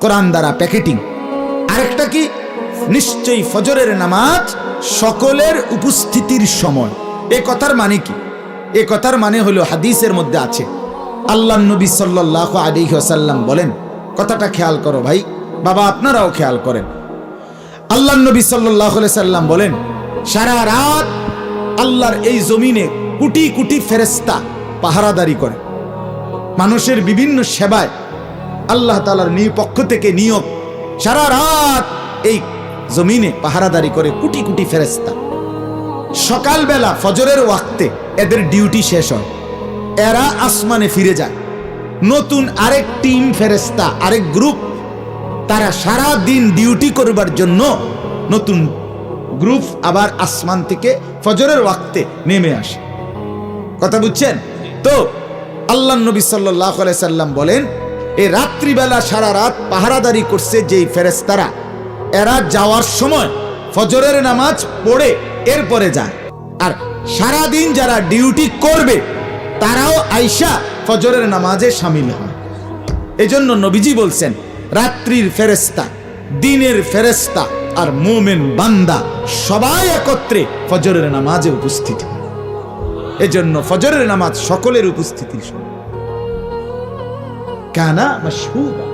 কোরআন দ্বারা প্যাকেটিং। আরেকটা কি, নিশ্চয়ই ফজরের নামাজ সকলের উপস্থিতির সময়। এ কথার মানে কি? এ কথার মানে হলো হাদিসের মধ্যে আছে, আল্লাহ নবী সাল্লাল্লাহু আলাইহি ওয়াসাল্লাম বলেন, কথাটা খেয়াল করো ভাই, বাবা আপনারাও খেয়াল করেন। আল্লাহ নবী সাল্লাল্লাহু আলাইহি সাল্লাম বলেন, সারা রাত আল্লাহর এই জমিনে কোটি কোটি ফেরেশতা পাহারাদারি করে। মানুষের বিভিন্ন সেবায় আল্লাহ তাআলার পক্ষ থেকে নিয়োগ, সারা রাত এই জমিনে পাহারাদারি করে কোটি কোটি ফেরেশতা। সকালবেলা ফজরের ওয়াক্তে এদের ডিউটি শেষ হয়, এরা আসমানে ফিরে যায়। নতুন আরেক টিম ফেরেশতা, আরেক গ্রুপ, তারা সারা দিন ডিউটি করবার জন্য নতুন গ্রুপ আবার আসমান থেকে ফজরের ওয়াক্তে নেমে আসে। কথা বুঝছেন তো? আল্লাহ নবী সাল্লাল্লাহু আলাইহি সাল্লাম বলেন, এই রাত্রিবেলা সারা রাত পাহারাদারি করছে যেই ফেরেশতারা, এরা যাওয়ার সময় ফজরের নামাজ পড়ে এরপরে যায়। আর সারা দিন যারা ডিউটি করবে তারাও আইসা ফজরের নামাজে শামিল হয়। এজন্য নবীজি বলছেন, রাত্রির ফেরেশতা, দিনের ফেরেশতা আর মুমিন বান্দা সবাই একত্রে ফজরের নামাজে উপস্থিত হয়। এজন্য ফজরের নামাজ সকলের উপস্থিতির সময়। কানা মাশহুদা।